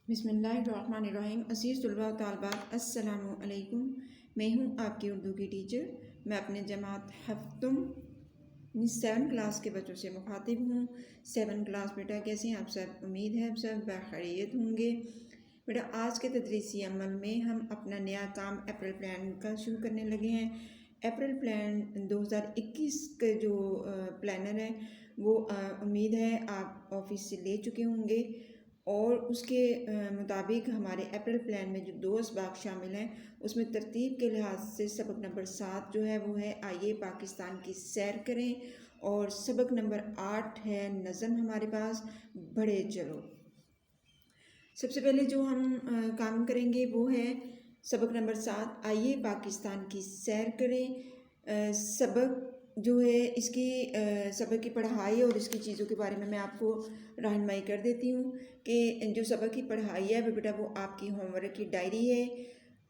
बिस्मिल्लाहिर्रहमानिर्रहीम। अज़ीज़ तलबा तालबात अस्सलामु अलैकुम। मैं हूँ आपकी उर्दू की टीचर। मैं अपने जमात हफ्तुम 7 क्लास के बच्चों से मुखातिब हूँ। 7 क्लास बेटा कैसे हैं आप सब? उम्मीद है आप सब बखैरियत होंगे। बेटा आज के तदरीसी अमल में हम अपना नया काम अप्रैल प्लान का शुरू करने लगे हैं। अप्रैल प्लान 2021 के जो प्लानर है वो उम्मीद है आप ऑफिस से ले चुके होंगे और उसके मुताबिक हमारे अप्रैल प्लान में जो 2 असबाक शामिल हैं उसमें तरतीब के लिहाज से सबक नंबर 7 जो है वो है आइए पाकिस्तान की सैर करें, और सबक नंबर 8 है नज़म हमारे पास बढ़े चलो। सबसे पहले जो हम काम करेंगे वो है सबक नंबर 7 आइए पाकिस्तान की सैर करें। सबक जो है इसकी सबक की पढ़ाई और इसकी चीज़ों के बारे में मैं आपको रहनुमाई कर देती हूँ कि जो सबक की पढ़ाई है वो बेटा वो आपकी होमवर्क की डायरी है।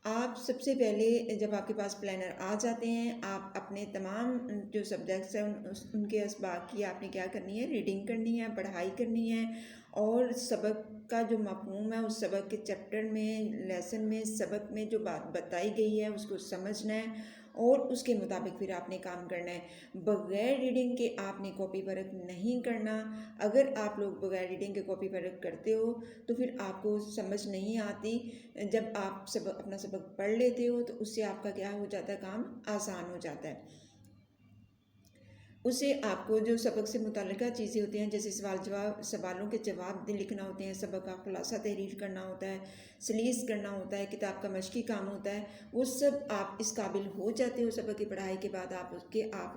आप सबसे पहले जब आपके पास प्लानर आ जाते हैं आप अपने तमाम जो सब्जेक्ट्स हैं उनके असबाक की आपने क्या करनी है, रीडिंग करनी है, पढ़ाई करनी है, और सबक का जो मफ़हूम है उस सबक के चैप्टर में, लेसन में, सबक में जो बात बताई गई है उसको समझना है और उसके मुताबिक फिर आपने काम करना है। बग़ैर रीडिंग के आपने कॉपी वर्क नहीं करना। अगर आप लोग बग़ैर रीडिंग के कॉपी वर्क करते हो तो फिर आपको समझ नहीं आती। जब आप अपना सबक पढ़ लेते हो तो उससे आपका क्या हो जाता है, काम आसान हो जाता है। उससे आपको जो सबक से मुतल्लिका चीज़ें होती हैं जैसे सवालों के जवाब लिखना होते हैं, सबक का खुलासा तहरीर करना होता है, सलीस करना होता है, किताब का मश्की काम होता है, वो सब आप इस काबिल हो जाते हो सबक की पढ़ाई के बाद आप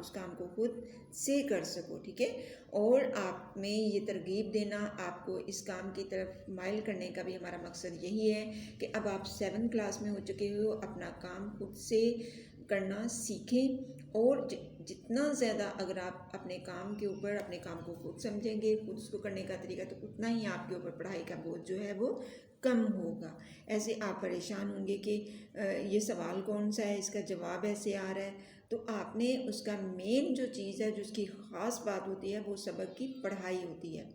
उस काम को खुद से कर सको। ठीक है, और आप में ये तरगीब देना, आपको इस काम की तरफ माइल करने का भी हमारा मकसद यही है कि अब आप 7 क्लास में हो चुके हो, अपना काम खुद से करना सीखें और जितना ज़्यादा अगर आप अपने काम के ऊपर अपने काम को खुद समझेंगे, खुद उसको करने का तरीका, तो उतना ही आपके ऊपर पढ़ाई का बोझ जो है वो कम होगा। ऐसे आप परेशान होंगे कि ये सवाल कौन सा है, इसका जवाब ऐसे आ रहा है, तो आपने उसका मेन जो चीज़ है, जो उसकी ख़ास बात होती है वो सबक की पढ़ाई होती है।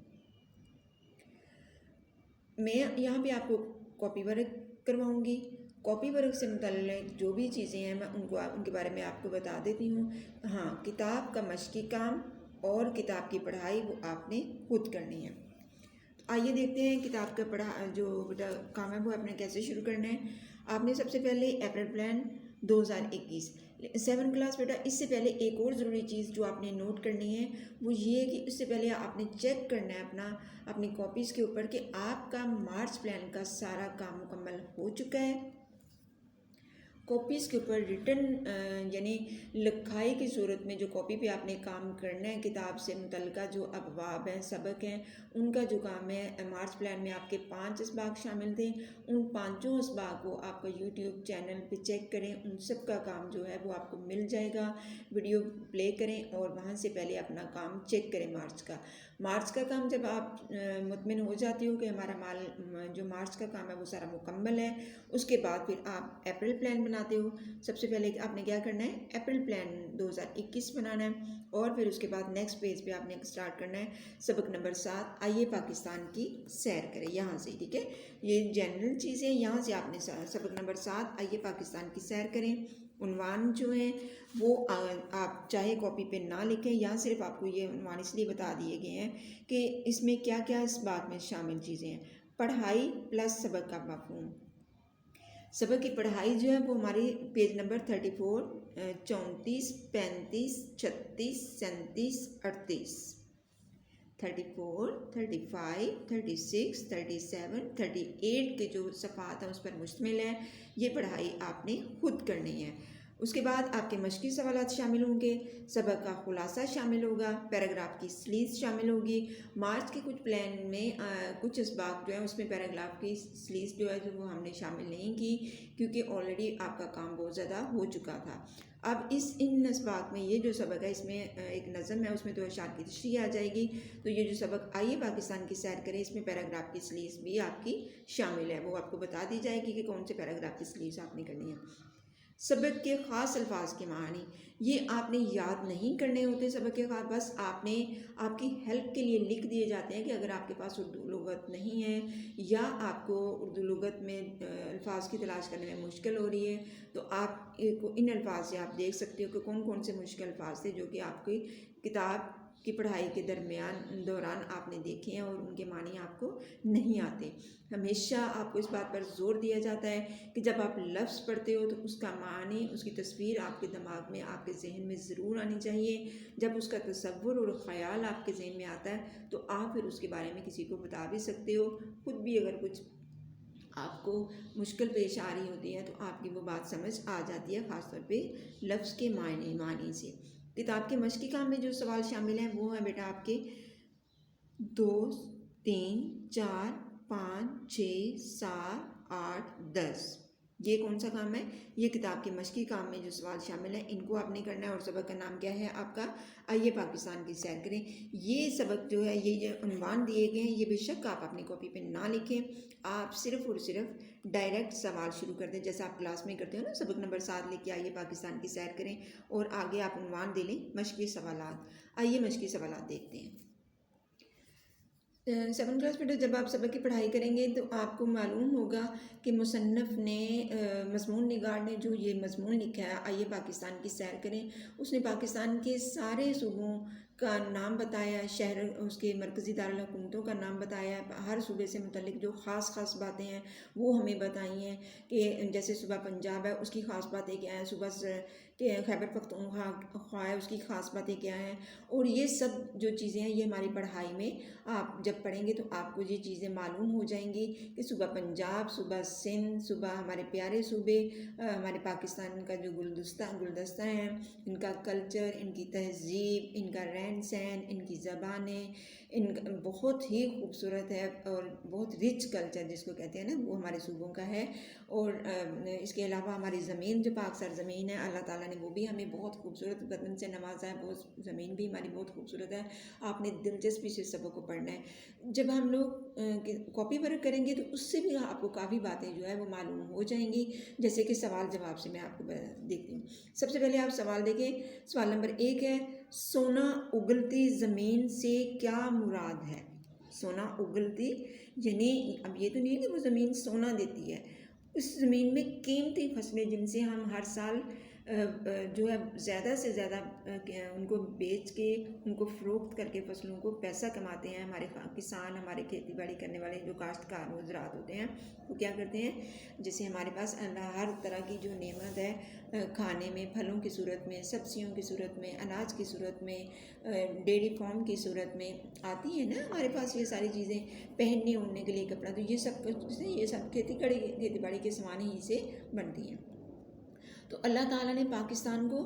मैं यहाँ पे आपको कॉपी वर्क करवाऊँगी। कॉपी वर्क से मुतल्लिक जो भी चीज़ें हैं मैं उनके बारे में आपको बता देती हूँ। हाँ, किताब का मश्की काम और किताब की पढ़ाई वो आपने खुद करनी है। आइए देखते हैं किताब का जो बेटा काम है वो आपने कैसे शुरू करना है। आपने सबसे पहले अप्रैल प्लान 2021 7 क्लास बेटा, इससे पहले एक और ज़रूरी चीज़ जो आपने नोट करनी है वो ये है कि उससे पहले आपने चेक करना है अपनी कॉपीज़ के ऊपर कि आपका मार्च प्लान का सारा काम मुकम्मल हो चुका है। कॉपीज़ के ऊपर रिटर्न यानी लिखाई की सूरत में जो कॉपी पे आपने काम करना है, किताब से मुतल्लिका जो अबवाब हैं, सबक हैं, उनका जो काम है। मार्च प्लान में आपके 5 असबाक शामिल थे, उन 5 असबाक को आपका यूट्यूब चैनल पे चेक करें, उन सब का काम जो है वो आपको मिल जाएगा। वीडियो प्ले करें और वहाँ से पहले अपना काम चेक करें। मार्च का काम जब आप मुतमिन हो जाती हो कि हमारा जो मार्च का काम है वो सारा मुकम्मल है, उसके बाद फिर आप अप्रैल प्लान बनाते हो। सबसे पहले आपने क्या करना है, अप्रैल प्लान 2021 बनाना है, और फिर उसके बाद नेक्स्ट पेज पे आपने स्टार्ट करना है सबक नंबर 7 आइए पाकिस्तान की सैर करें, यहाँ से। ठीक है, ये जनरल चीज़ें, यहाँ से आपने सबक नंबर 7 आइए पाकिस्तान की सैर करें। उन्वान जो है वो आप चाहे कॉपी पे ना लिखें, यहाँ सिर्फ आपको ये उन्वान इसलिए बता दिए गए हैं कि इसमें क्या क्या इस बात में शामिल चीज़ें हैं। पढ़ाई प्लस सबक का मफहूम। सबक की पढ़ाई जो है वो हमारी पेज नंबर 34, 34, 35, 36, 37, 38, 34, 35, 36, 37, 38 के जो सफ़ात हैं उस पर मुश्तमिल है। ये पढ़ाई आपने खुद करनी है। उसके बाद आपके मश्की सवालात शामिल होंगे, सबक का खुलासा शामिल होगा, पैराग्राफ की स्लीज शामिल होगी। मार्च के कुछ प्लान में कुछ असबाक जो है उसमें पैराग्राफ की स्लीज जो है वो हमने शामिल नहीं की क्योंकि ऑलरेडी आपका काम बहुत ज़्यादा हो चुका था। अब इन असबाक में ये जो सबक है इसमें एक नज़म है, उसमें तो अशार की तशरीह आ जाएगी। तो ये जो सबक आइए पाकिस्तान की सैर करें इसमें पैराग्राफ की स्लीज भी आपकी शामिल है, वो आपको बता दी जाएगी कि कौन से पैराग्राफ की स्लीज आपने करनी है। सबक के ख़ास अल्फाज के मानी, ये आपने याद नहीं करने होते सबक के ख़ास, बस आपने आपकी हेल्प के लिए लिख दिए जाते हैं कि अगर आपके पास उर्दू लुगत नहीं है या आपको उर्दू लुगत में अल्फाज की तलाश करने में मुश्किल हो रही है, तो आप इन अल्फाज से आप देख सकते हो कि कौन कौन से मुश्किल अल्फाज थे जो कि आपकी किताब की पढ़ाई के दौरान आपने देखे हैं और उनके मानी आपको नहीं आते। हमेशा आपको इस बात पर जोर दिया जाता है कि जब आप लफ्ज़ पढ़ते हो तो उसका मानी, उसकी तस्वीर आपके दिमाग में, आपके जहन में ज़रूर आनी चाहिए। जब उसका तसव्वुर और ख़याल आपके जहन में आता है तो आप फिर उसके बारे में किसी को बता भी सकते हो। खुद भी अगर कुछ आपको मुश्किल पेश आ रही होती है तो आपकी वो बात समझ आ जाती है, ख़ासतौर पे लफ्ज़ के मानी से। किताब के मश्की काम में जो सवाल शामिल हैं वो हैं बेटा आपके 2, 3, 4, 5, 6, 7, 8, 10। ये कौन सा काम है? ये किताब के मश्की काम में जो सवाल शामिल हैं इनको आपने करना है। और सबक का नाम क्या है आपका? आइए पाकिस्तान की सैर करें। ये सबक जो है, ये जो उन्वान दिए गए हैं, ये बेशक आप अपनी कॉपी पे ना लिखें, आप सिर्फ़ और सिर्फ डायरेक्ट सवाल शुरू कर दें, जैसे आप क्लास में करते हो ना, सबक नंबर 7 लेके आइए पाकिस्तान की सैर करें और आगे आप उन्वान दे लें मश्की सवालात। आइए मश्की सवालात देखते हैं। 7 क्लास में जब आप सबक की पढ़ाई करेंगे तो आपको मालूम होगा कि मुसन्नफ़ ने मज़मून निगार ने जो ये मज़मून लिखा है आइए पाकिस्तान की सैर करें, उसने पाकिस्तान के सारे सूबों का नाम बताया, शहर उसके मरकज़ी दारुल हुकूमतों का नाम बताया, हर सूबे से मुतल्लिक़ जो ख़ास बातें हैं वो हमें बताई हैं कि जैसे सूबा पंजाब है उसकी ख़ास बातें क्या हैं, सूबा के खैबर पख्तूनख्वा है उसकी ख़ास बातें क्या हैं। और ये सब जो चीज़ें हैं ये हमारी पढ़ाई में आप जब पढ़ेंगे तो आपको ये चीज़ें मालूम हो जाएंगी कि सूबा पंजाब, सूबा सिंध, सूबा हमारे प्यारे सूबे, हमारे पाकिस्तान का जो गुलदस्ता है, इनका कल्चर, इनकी तहज़ीब, इनका रहन सहन, इनकी ज़बानें, इन बहुत ही खूबसूरत है और बहुत रिच कल्चर जिसको कहते हैं ना वो हमारे सूबों का है। और इसके अलावा हमारी ज़मीन जो पाक सर ज़मीन है, अल्लाह ताला ने वो भी हमें बहुत खूबसूरत बदन से नवाजा है, बहुत ज़मीन भी हमारी बहुत खूबसूरत है। आपने दिलचस्पी से सबक को पढ़ना है। जब हम लोग कॉपी वर्क करेंगे तो उससे भी आपको काफ़ी बातें जो है वो मालूम हो जाएंगी। जैसे कि सवाल जवाब से मैं आपको देखती हूँ। सबसे पहले आप सवाल देखें। सवाल नंबर 1 है, सोना उगलती ज़मीन से क्या मुराद है? सोना उगलती यानी अब ये तो नहीं है कि वो ज़मीन सोना देती है, उस ज़मीन में कीमती फसलें जिनसे हम हर साल जो है ज़्यादा से ज़्यादा उनको बेच के, उनको फ़रोख्त करके फ़सलों को पैसा कमाते हैं। हमारे किसान, हमारे खेती बाड़ी करने वाले जो काश्तकार ज़राअत होते हैं वो क्या करते हैं, जैसे हमारे पास हर तरह की जो नेमत है खाने में, फलों की सूरत में, सब्जियों की सूरत में, अनाज की सूरत में, डेयरी फार्म की सूरत में आती है ना हमारे पास ये सारी चीज़ें, पहनने ओढ़ने के लिए कपड़ा, तो ये सब खेती बाड़ी के सामान ही से बनती हैं। तो अल्लाह ताला ने पाकिस्तान को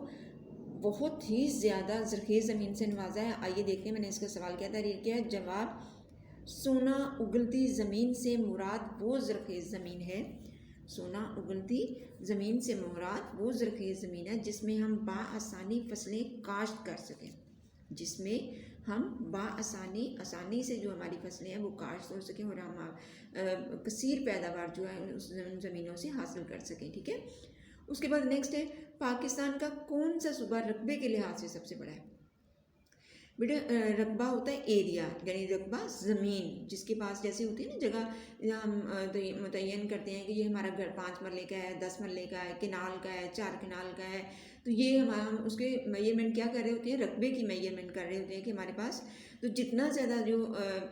बहुत ही ज़्यादा ज़रख़ीज़ ज़मीन से नवाजा है। आइए देखते हैं, मैंने इसका सवाल क्या तहरीर किया है। जवाब, सोना उगलती ज़मीन से मुराद वो ज़रख़ीज़ ज़मीन है, सोना उगलती ज़मीन से मुराद वो ज़रख़ीज़ ज़मीन है जिसमें हम बाआसानी फसलें काश्त कर सकें, जिसमें हम आसानी से जो हमारी फसलें हैं वो काश्त हो सकें और हम कसीर पैदावार जो है उस ज़मीनों से हासिल कर सकें। ठीक है। उसके बाद नेक्स्ट है, पाकिस्तान का कौन सा सूबा रकबे के लिहाज से सबसे बड़ा है? बेटा रकबा होता है एरिया, यानी रकबा ज़मीन जिसके पास जैसे होती है ना जगह हम मुतय्यन करते हैं कि ये हमारा घर 5 मरले का है, 10 मरले का है, किनाल का है, 4 किनाल का है, तो ये हम उसके मेजरमेंट क्या कर रहे होते हैं, रकबे की मेजरमेंट कर रहे होते हैं कि हमारे पास तो जितना ज़्यादा जो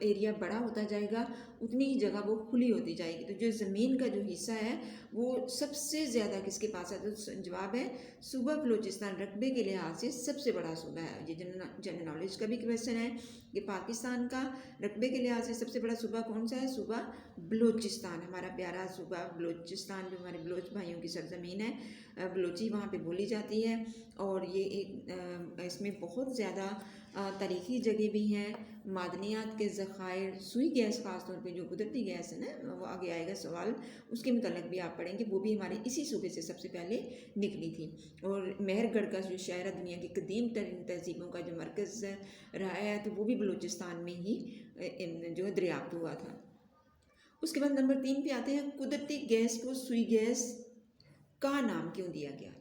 एरिया बड़ा होता जाएगा उतनी ही जगह वो खुली होती जाएगी। तो जो ज़मीन का जो हिस्सा है वो सबसे ज़्यादा किसके पास है? तो जवाब है सूबा बलूचिस्तान रकबे के लिहाज से सबसे बड़ा सूबा है। ये जनरल नॉलेज का भी क्वेश्चन है कि पाकिस्तान का रकबे के लिहाज से सबसे बड़ा सूबा कौन सा है? सूबा बलूचिस्तान, हमारा प्यारा सूबा बलूचिस्तान जो हमारे बलोच भाइयों की सरजमीन है, बलोची वहाँ पे बोली जाती है। और ये एक इसमें बहुत ज़्यादा तारीख़ी जगह भी हैं, मादनियात के ज़खायर, सुई गैस ख़ास तौर पे जो कुदरती गैस है ना, वो आगे आएगा सवाल, उसके मुताल्लिक़ भी आप पढ़ेंगे, वो भी हमारे इसी सूबे से सबसे पहले निकली थी। और मेहरगढ़ का जो शहर है दुनिया की कदीम तरीन तहज़ीबों का जो मरकज़ रहा है तो वो भी बलूचिस्तान में ही जो है दरियाफ्त हुआ था। उसके बाद नंबर 3 पे आते हैं, कुदरती गैस को सुई गैस का नाम क्यों दिया गया?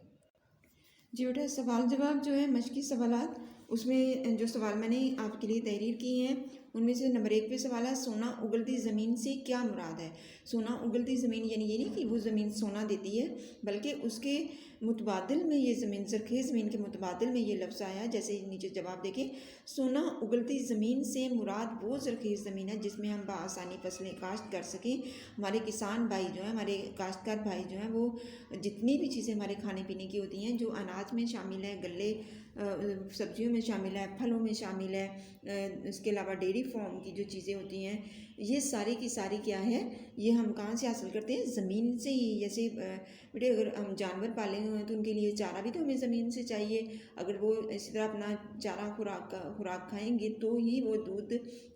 जी बेटा, सवाल जवाब जो है मश्की सवालात, उसमें जो सवाल मैंने आपके लिए तहरीर किए हैं उनमें से नंबर 1 पे सवाल है, सोना उगलती ज़मीन से क्या मुराद है? सोना उगलती ज़मीन यानी ये नहीं कि वो ज़मीन सोना देती है, बल्कि उसके मुतबादिल में ये ज़मीन, ज़रख़ेज़ ज़मीन के मुतबादिल में ये लफ्ज़ आया। जैसे नीचे जवाब देखें, सोना उगलती ज़मीन से मुराद वो ज़रख़ेज़ ज़मीन है जिसमें हम बआसानी फसलें काश्त कर सकें। हमारे किसान भाई जो हैं, हमारे काश्तकार भाई जो हैं, वो जितनी भी चीज़ें हमारे खाने पीने की होती हैं, जो अनाज में शामिल है, गल्ले सब्जियों में शामिल है, फलों में शामिल है, इसके अलावा डेयरी फार्म की जो चीज़ें होती हैं, ये सारी की सारी क्या है, ये हम कहाँ से हासिल करते हैं? ज़मीन से ही। जैसे बेटे, अगर हम जानवर पाले हुए हैं तो उनके लिए चारा भी तो हमें ज़मीन से चाहिए। अगर वो इसी तरह अपना चारा खुराक खाएंगे तो ही वो दूध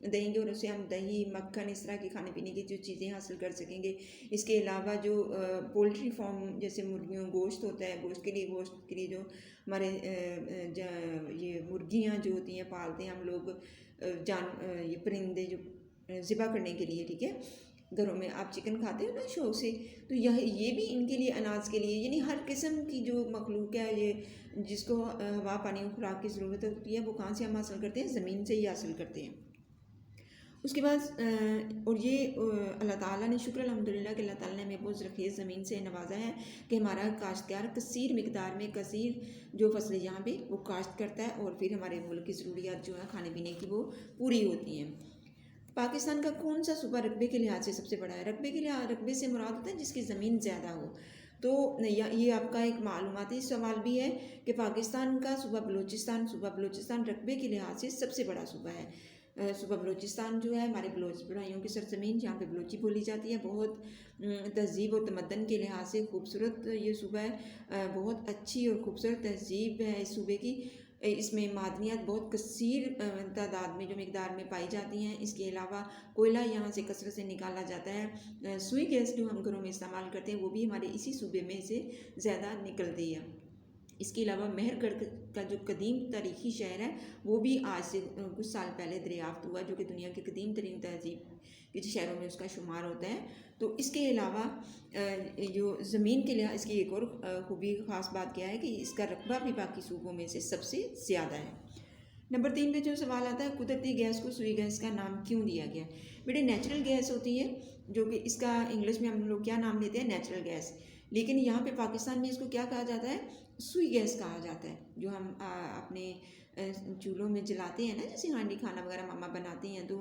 देंगे और उससे हम दही, मक्खन, इस तरह की खाने पीने की जो चीज़ें हासिल कर सकेंगे। इसके अलावा जो पोल्ट्री फार्म, जैसे मुर्गियों गोश्त होता है, गोश्त के लिए जो हमारे ये मुर्गियाँ जो होती हैं पालते हैं हम लोग, ये परिंदे जो ज़िबा करने के लिए, ठीक है, घरों में आप चिकन खाते हो ना शौक से, तो ये भी इनके लिए, अनाज के लिए, यानी हर किस्म की जो मखलूक है, ये जिसको हवा पानी और खुराक की ज़रूरत होती है, वो कहाँ से हम हासिल करते हैं? ज़मीन से ही हासिल करते हैं। उसके बाद और ये अल्लाह ताला ने, शुक्र अल्हम्दुलिल्लाह कि अल्लाह ताला ने हमें बहुत ज़रख़ेज़ ज़मीन से नवाजा है कि हमारा काश्तकार कसीर मिकदार में, कसीर जो फसलें यहाँ पे वो काश्त करता है और फिर हमारे मुल्क की ज़रूरियात जो है खाने पीने की वो पूरी होती हैं। पाकिस्तान का कौन सा सूबा रकबे के लिहाज से सबसे बड़ा है? रकबे से मुराद होता है जिसकी ज़मीन ज़्यादा हो। तो ये आपका एक मालूमाती सवाल भी है कि पाकिस्तान का सूबा बलूचिस्तान रकबे के लिहाज से सबसे बड़ा सूबा है। सूबा बलूचिस्तान जो है, हमारे बलोच भाइयों की सरजमीन, जहाँ पे बलोची बोली जाती है। बहुत तहज़ीब और तमद्दन के लिहाज से खूबसूरत ये सूबा है। बहुत अच्छी और खूबसूरत तहज़ीब है इस सूबे की। इसमें मादनियात बहुत कसीर तादाद में, जो मिकदार में पाई जाती हैं। इसके अलावा कोयला यहाँ से कसरत से निकाला जाता है। सुई गैस जो हम घरों में इस्तेमाल करते हैं वो भी हमारे इसी सूबे में से ज़्यादा निकलती है। इसके अलावा मेहरगढ़ का जो कदीम तारीखी शहर है वो भी आज से कुछ साल पहले दरियाफ्त हुआ, जो कि दुनिया के कदीम तरीन तहजीब के शहरों में उसका शुमार होता है। तो इसके अलावा जो ज़मीन के लिए इसकी एक और खूबी ख़ास बात क्या है कि इसका रकबा भी बाकी सूबों में से सबसे ज़्यादा है। नंबर 3 पे जो सवाल आता है, कुदरती गैस को सुई गैस का नाम क्यों दिया गया? बेटे, नेचुरल गैस होती है, जो कि इसका इंग्लिश में हम लोग क्या नाम देते हैं? Natural gas. लेकिन यहाँ पे पाकिस्तान में इसको क्या कहा जाता है? सुई गैस कहा जाता है। जो हम अपने चूल्हों में जलाते हैं ना, जैसे हांडी खाना वगैरह मम्मा बनाती हैं तो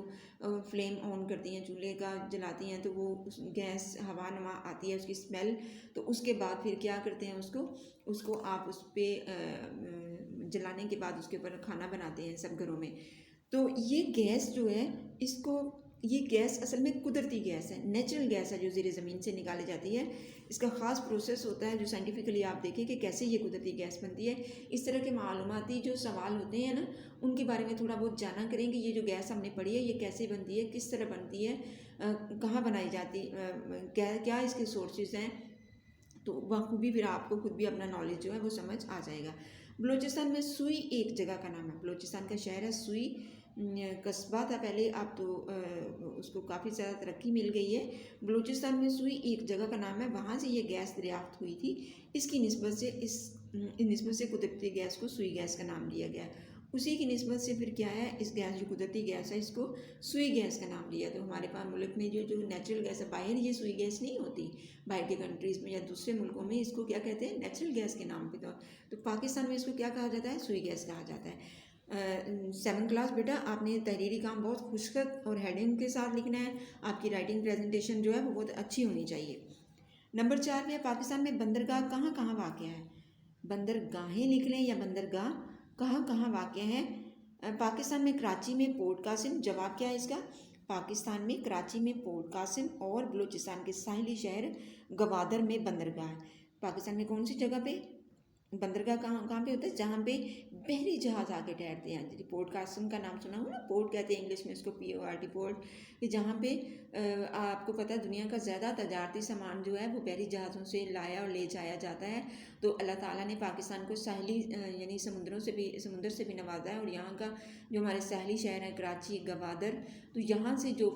फ्लेम ऑन करती हैं, चूल्हे का जलाती हैं, तो वो गैस हवा नमा आती है, उसकी स्मेल। तो उसके बाद फिर क्या करते हैं, उसको आप उस पर जलाने के बाद उसके ऊपर खाना बनाते हैं सब घरों में। तो ये गैस जो है, ये गैस असल में कुदरती गैस है, नेचुरल गैस है, जो ज़ेरे ज़मीन से निकाली जाती है। इसका ख़ास प्रोसेस होता है जो साइंटिफिकली आप देखें कि कैसे ये कुदरती गैस बनती है। इस तरह के मालूमाती जो सवाल होते हैं ना, उनके बारे में थोड़ा बहुत जाना करेंगे। ये जो गैस हमने पढ़ी है, ये कैसे बनती है, किस तरह बनती है, कहाँ बनाई जाती, क्या इसके सोर्सेज हैं, तो बखूबी फिर आपको खुद भी अपना नॉलेज जो है वो समझ आ जाएगा। बलूचिस्तान में सुई एक जगह का नाम है। बलूचिस्तान का शहर है सुई, कस्बा था पहले, अब तो उसको काफ़ी ज़्यादा तरक्की मिल गई है। बलूचिस्तान में सुई एक जगह का नाम है, वहाँ से ये गैस दरियाफ्त हुई थी। इसकी निस्बत से कुदरती गैस को सुई गैस का नाम दिया गया। उसी की निस्बत से फिर क्या है, इस गैस जो कुदरती गैस है इसको सुई गैस का नाम दिया। तो हमारे पास मुल्क में जो नेचुरल गैस है, बाहर ये सुई गैस नहीं होती, बाहर के कंट्रीज़ में या दूसरे मुल्कों में इसको क्या कहते हैं, नेचुरल गैस के नाम पे। तो पाकिस्तान में इसको क्या कहा जाता है, सुई गैस कहा जाता है। 7th क्लास बेटा, आपने तहरीरी काम बहुत खुशखत और हेडिंग के साथ लिखना है। आपकी राइटिंग प्रेजेंटेशन जो है वो बहुत अच्छी होनी चाहिए। नंबर 4 पे, पाकिस्तान में बंदरगाह कहाँ कहाँ वाक़ है? बंदरगाहें लिख लें या बंदरगाह कहाँ कहाँ वाक़ है? पाकिस्तान में कराची में पोर्ट कासिम। जवाब क्या है इसका? पाकिस्तान में कराची में पोर्ट कासिम और बलूचिस्तान के साहिली शहर गवादर में बंदरगाह है। पाकिस्तान में कौन सी जगह पे बंदरगाह कहाँ कहाँ पे होता है? जहाँ पे बहरी जहाज़ आके ठहरते हैं। जी पोर्ट कासिम का नाम सुना हो ना, पोर्ट कहते हैं इंग्लिश में इसको, PORT पोर्ट, कि जहाँ पे आपको पता है दुनिया का ज़्यादा तजारती सामान जो है वो बहरी जहाज़ों से लाया और ले जाया जाता है। तो अल्लाह ताला ने पाकिस्तान को साहली यानी समुंदर से भी नवाजा है। और यहाँ का जो हमारे साहली शहर है कराची, गवादर, तो यहाँ से जो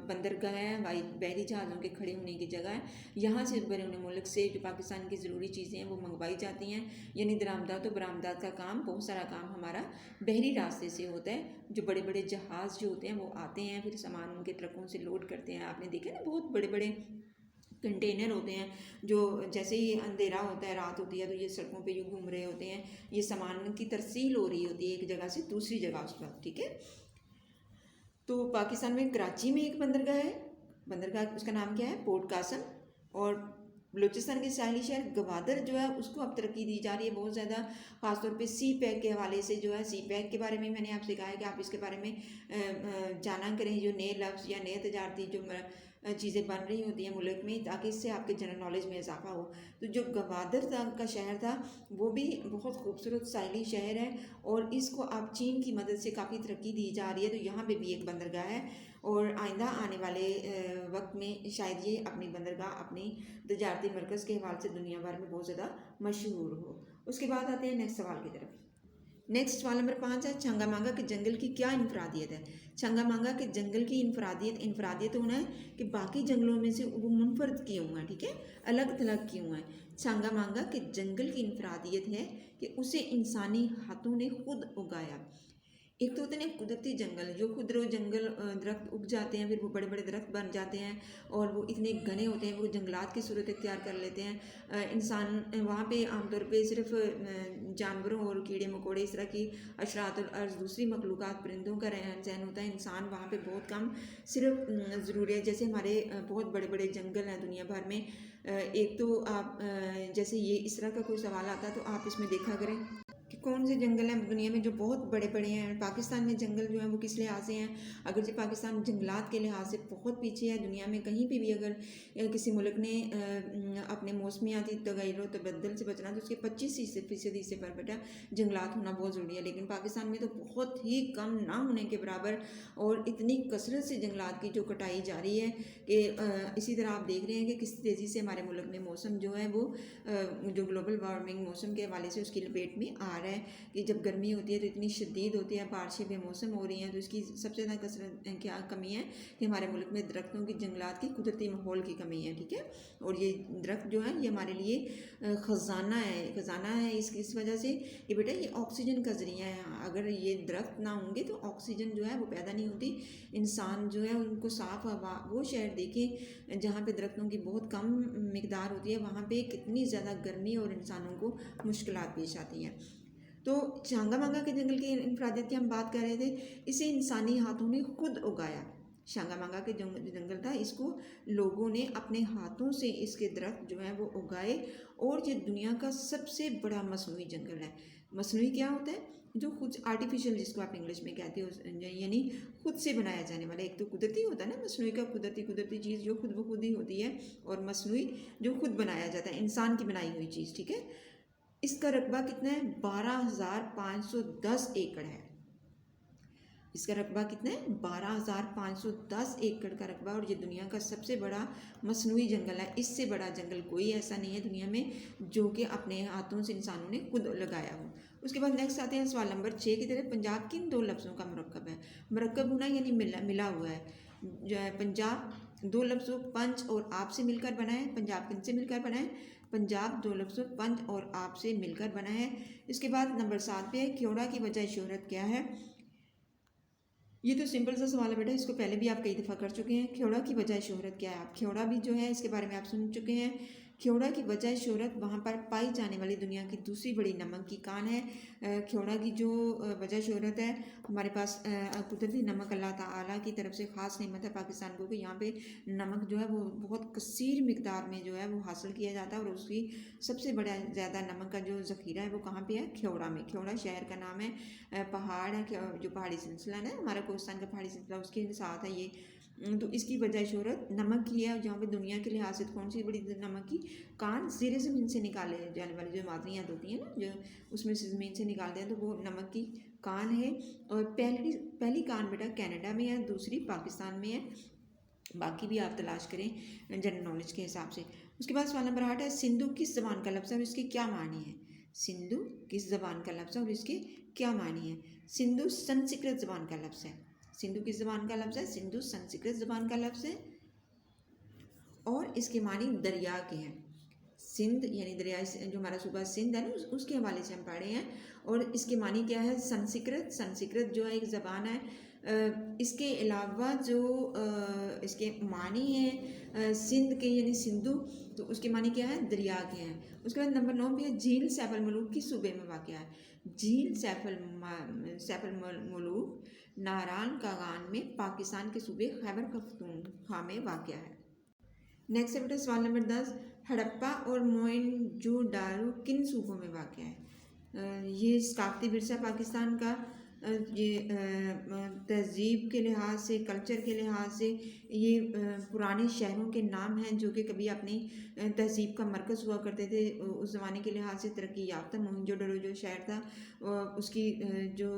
बंदरगाह है, बहरी जहाज़ों के खड़े होने की जगह है, यहाँ से बैरून मुल्क से जो पाकिस्तान की ज़रूरी चीज़ें हैं वो मंगवाई जाती हैं। यानी दरामदात और बरामदात का काम, बहुत सारा काम हमारा बहरी रास्ते से होता है। जो बड़े बड़े जहाज़ जो होते हैं वो आते हैं, फिर सामान उनके ट्रकों से लोड करते हैं। आपने देखा ना, बहुत बड़े बड़े कंटेनर होते हैं जो जैसे ही अंधेरा होता है, रात होती है, तो ये सड़कों पे यूँ घूम रहे होते हैं। ये सामान की तरसील हो रही होती है एक जगह से दूसरी जगह उस वक्त, ठीक है। तो पाकिस्तान में कराची में एक बंदरगाह है, बंदरगाह उसका नाम क्या है, पोर्ट कासिम। और बलूचिस्तान के साहली शहर गवादर जो है उसको अब तरक्की दी जा रही है बहुत ज़्यादा, ख़ासतौर पे सी पैक के हवाले से। जो है सी पैक के बारे में मैंने आपसे कहा है कि आप इसके बारे में जाना करें, जो नए लफ्ज़ या नए तजारती जो चीज़ें बन रही होती हैं मुल्क में, ताकि इससे आपके जनरल नॉलेज में इजाफा हो। तो जो गवादर का शहर था वो भी बहुत खूबसूरत साहिली शहर है, और इसको अब चीन की मदद से काफ़ी तरक्की दी जा रही है। तो यहाँ पे भी एक बंदरगाह है, और आइंदा आने वाले वक्त में शायद ये अपनी बंदरगाह अपनी तजारती मरकज़ के हवाले से दुनिया भर में बहुत ज़्यादा मशहूर हो। उसके बाद आते हैं नेक्स्ट सवाल की तरफ। नेक्स्ट सवाल नंबर 5 है, छंगामांगा के जंगल की क्या इनफरादियत है। छंगामांगा के जंगल की इनफरादियत होना है कि बाकी जंगलों में से वो मुनफरद क्यों है, ठीक है, अलग थलग क्यों है। छंगामांगा के जंगल की इनफरादियत है कि उसे इंसानी हाथों ने खुद उगाया। एक तो होते हैं कुदरती जंगल, जो खुदरो जंगल दरख्त उग जाते हैं, फिर वो बड़े बड़े दरख्त बन जाते हैं, और वो इतने घने होते हैं, वो जंगलात की सूरत इख्तियार कर लेते हैं। इंसान वहाँ पे आमतौर पे सिर्फ जानवरों और कीड़े मकोड़े, इस तरह की अशरात और अर्ज़ दूसरी मखलूक़ात परिंदों का रहन सहन होता है। इंसान वहाँ पे बहुत कम, सिर्फ ज़रूरी है। जैसे हमारे बहुत बड़े बड़े जंगल हैं दुनिया भर में। एक तो आप जैसे ये इस तरह का कोई सवाल आता है तो आप इसमें देखा करें कि कौन से जंगल हैं दुनिया में जो बहुत बड़े बड़े हैं। पाकिस्तान में जंगल जो हैं वो किस लिहाज से हैं, अगर जो पाकिस्तान जंगलात के लिहाज से बहुत पीछे है दुनिया में। कहीं पे भी अगर किसी मुल्क ने अपने मौसमियाती तगैर तबद्दल से बचना, तो उसके 25% हिस्से पर बेटा जंगलात होना बहुत ज़रूरी है। लेकिन पाकिस्तान में तो बहुत ही कम ना होने के बराबर, और इतनी कसरत से जंगलात की जो कटाई जा रही है कि इसी तरह आप देख रहे हैं कि किस तेज़ी से हमारे मुल्क में मौसम जो है वो जो ग्लोबल वार्मिंग मौसम के हवाले से उसकी लपेट में आ रहा है। कि जब गर्मी होती है तो इतनी शदीद होती है, बारिशें बेमौसम हो रही हैं, तो इसकी सबसे ज़्यादा कसरत क्या कमी है कि हमारे मुल्क में दरख्तों की, जंगलात की, कुदरती माहौल की कमी है, ठीक है। और ये दरख्त जो है ये हमारे लिए ख़जाना है। इस वजह से कि बेटा ये ऑक्सीजन का ज़रिया है। अगर ये दरख्त ना होंगे तो ऑक्सीजन जो है वो पैदा नहीं होती। इंसान जो है उनको साफ़ हवा, वो शहर देखें जहाँ पे दरख्तों की बहुत कम मिकदार होती है, वहाँ पे कितनी ज़्यादा गर्मी और इंसानों को मुश्किलात पेश आती हैं। तो छंगामांगा के जंगल की इनफरादियत की हम बात कर रहे थे, इसे इंसानी हाथों ने खुद उगाया। छंगामांगा के जो जंगल था, इसको लोगों ने अपने हाथों से इसके दरख्त जो हैं वो उगाए, और ये दुनिया का सबसे बड़ा मसनूई जंगल है। मसनूई क्या होता है, जो खुद आर्टिफिशियल, जिसको आप इंग्लिश में कहते हो, यानी खुद से बनाया जाने वाला। एक तो कुदरती होता है ना, मसनूई का कुदरती चीज़ जो खुद ब खुद ही होती है, और मसनूई जो खुद बनाया जाता है, इंसान की बनाई हुई चीज़, ठीक है। इसका रकबा कितना है, 12,510 एकड़ है। इसका रकबा कितना है, 12,510 एकड़ का रकबा, और ये दुनिया का सबसे बड़ा मसनूई जंगल है। इससे बड़ा जंगल कोई ऐसा नहीं है दुनिया में जो कि अपने हाथों से इंसानों ने खुद लगाया हो। उसके बाद नेक्स्ट आते हैं सवाल नंबर 6 की तरफ। पंजाब किन दो लफ्ज़ों का मरकब है। मरकब होना यानी मिला हुआ है। जो है पंजाब दो लफ्ज़ों पंच और आप से मिलकर बना है। पंजाब किन से मिलकर बना है, पंजाब दो लफ्ज़ों पंच और आप से मिलकर बना है। इसके बाद नंबर 7 पे है, ख्योड़ा की वजह शोहरत क्या है। ये तो सिंपल सा सवाल है बेटा, इसको पहले भी आप कई दफ़ा कर चुके हैं। ख्योड़ा की वजह शोहरत क्या है, आप ख्योड़ा भी जो है इसके बारे में आप सुन चुके हैं। ख्योड़ा की वजह शोहरत वहाँ पर पाई जाने वाली दुनिया की दूसरी बड़ी नमक की कान है। ख्योड़ा की जो वजह शोहरत है, हमारे पास कुदरती नमक अल्लाह ताला की तरफ से ख़ास नेमत है पाकिस्तान को, कि यहाँ पे नमक जो है वो बहुत कसीर मिकदार में जो है वो हासिल किया जाता है। और उसकी सबसे बड़ा ज़्यादा नमक का जो ज़ख़ीरा है वो कहाँ पे है, ख्योड़ा में। ख्योड़ा शहर का नाम है। पहाड़ है, जो पहाड़ी सिलसिला है हमारा कोस्तान का पहाड़ी सिलसिला, उसके साथ है ये तो इसकी वजह शोहरत नमक की है, जहाँ पे दुनिया के लिहाज से कौन सी बड़ी नमक की, कान ज़ेर ज़मीन से निकाले जाने वाली जो मादनियात होती हैं ना, जो उसमें से ज़मीन से निकालते हैं, तो वो नमक की कान है। और पहली कान बेटा कनाडा में है, दूसरी पाकिस्तान में है, बाकी भी आप तलाश करें जनरल नॉलेज के हिसाब से। उसके बाद सवाल नंबर 8 है, सिंधु किस ज़बान का लफ्ज़ है और इसके क्या मानी है। सिंधु किस ज़बान का लफ्ज़ है और इसके क्या मानी है। सिंधु संस्कृत ज़बान का लफ्ज़ है। सिंधु किस ज़बान का लफ्ज़ है, सिंधु संस्कृत ज़बान का लफ्ज़ है और इसके मानी दरिया के हैं। सिंध यानी दरिया जो हमारा सूबा सिंध है ना, उसके हवाले से हम पढ़े हैं। और इसके मानी क्या है, संस्कृत। संस्कृत जो है एक ज़बान है। इसके अलावा जो इसके मानी है सिंध के यानी सिंधु, तो उसके मानी क्या है, दरिया के हैं। उसके बाद नंबर 9 पे है, झील सैफल मलूक किस सूबे में वाक़ है। झील सैफल मलूक नारान कागान में पाकिस्तान के सूबे खैबर पख्तूनख्वा में वाक़ है। नेक्स्ट है बेटा सवाल नंबर 10, हड़प्पा और मोहनजोदारो किन सूबों में वाक़ है। ये सकाफती विरसा पाकिस्तान का ये तहज़ीब के लिहाज से, कल्चर के लिहाज से ये पुराने शहरों के नाम हैं जो कि कभी अपनी तहज़ीब का मरकज़ हुआ करते थे। उस ज़माने के लिहाज से तरक्की याफ्ता मोहनजोदड़ो जो शहर था, उसकी जो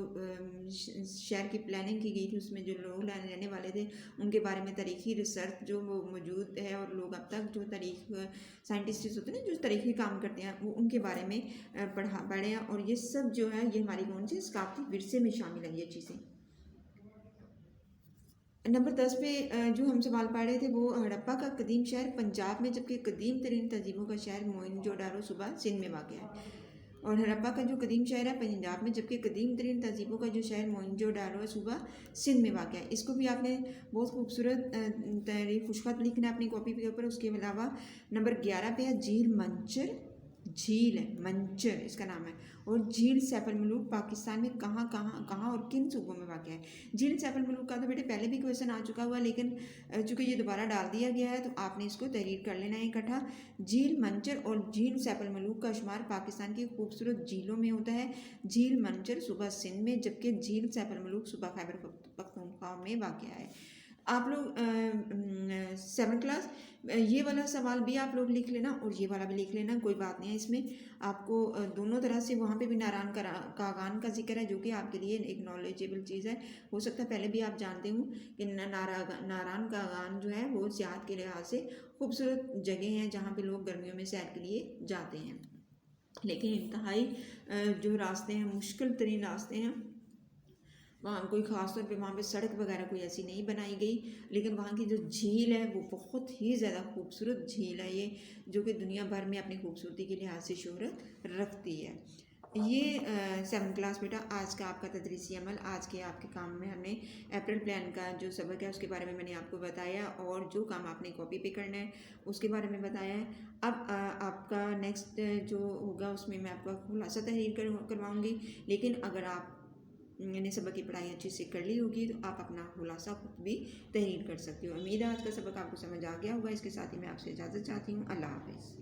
शहर की प्लानिंग की गई थी, उसमें जो लोग रहने वाले थे उनके बारे में तारीख़ी रिसर्च जो मौजूद है, और लोग अब तक जो साइंटिस्ट होते हैं ना, जो तारीख़ी काम करते हैं, वो उनके बारे में पढ़े हैं। और ये सब जो है ये हमारी कौन सी सकाफती विरसे में शामिल है ये चीज़ें। नंबर 10 पे जो हम सवाल पढ़ रहे थे वो हड़प्पा का कदीम शहर पंजाब में, जबकि कदीम तरीन तहजीबों का शहर मोहनजोदारो सूबा सिंध में वाक़ है। और हड़प्पा का जो कदीम शहर है पंजाब में, जबकि कदीम तरीन तहजीबों का जो शहर मोहनजोदारो सूबा सिंध में वाक़ है। इसको भी आपने बहुत खूबसूरत तहरीर खुशखत लिखना है अपनी कॉपी के ऊपर। उसके अलावा नंबर 11 पे है झील मंचर। झील है मंचर इसका नाम है। और झील सैफल मलूक पाकिस्तान में कहाँ और किन सूबों में वाक़ है। झील सैफल मलूक का तो बेटे पहले भी क्वेश्चन आ चुका हुआ, लेकिन चूँकि ये दोबारा डाल दिया गया है तो आपने इसको तहरीर कर लेना है इकट्ठा। झील मंचर और झील सैफल मलूक का शुमार पाकिस्तान की खूबसूरत झीलों में होता है। झील मंचर सूबा सिंध में, जबकि झील सैफल मलूक सूबा खैबर पख्तूनख्वा में वाक़ है। आप लोग 7th क्लास ये वाला सवाल भी आप लोग लिख लेना और ये वाला भी लिख लेना, कोई बात नहीं है इसमें। आपको दोनों तरह से वहाँ पे भी नारान कागान का जिक्र है, जो कि आपके लिए एक नॉलेजेबल चीज़ है। हो सकता है पहले भी आप जानते हो कि नारान कागान जो है वो सियाहत के लिहाज से खूबसूरत जगह हैं जहाँ पे लोग गर्मियों में सैर के लिए जाते हैं। लेकिन इंतहाई जो रास्ते हैं, मुश्किल तरीन रास्ते हैं, वहाँ कोई ख़ास तौर पे वहाँ पे सड़क वगैरह कोई ऐसी नहीं बनाई गई। लेकिन वहाँ की जो झील है वो बहुत ही ज़्यादा खूबसूरत झील है ये, जो कि दुनिया भर में अपनी खूबसूरती के लिहाज से शोहरत रखती है। ये 7th क्लास बेटा आज का आपका तदरीसी अमल, आज के आपके काम में हमने अप्रैल प्लान का जो सबक है उसके बारे में मैंने आपको बताया, और जो काम आपने कॉपी पे करना है उसके बारे में बताया है। अब आपका नेक्स्ट जो होगा उसमें मैं आपका खुलासा तहरीर करवाऊँगी। लेकिन अगर आप मैंने सबक की पढ़ाई अच्छे से कर ली होगी तो आप अपना खुलासा खुद भी तहरीर कर सकते हो। उम्मीद है आज का सबक आपको समझ आ गया होगा। इसके साथ ही मैं आपसे इजाज़त चाहती हूँ। अल्लाह हाफ़िज़।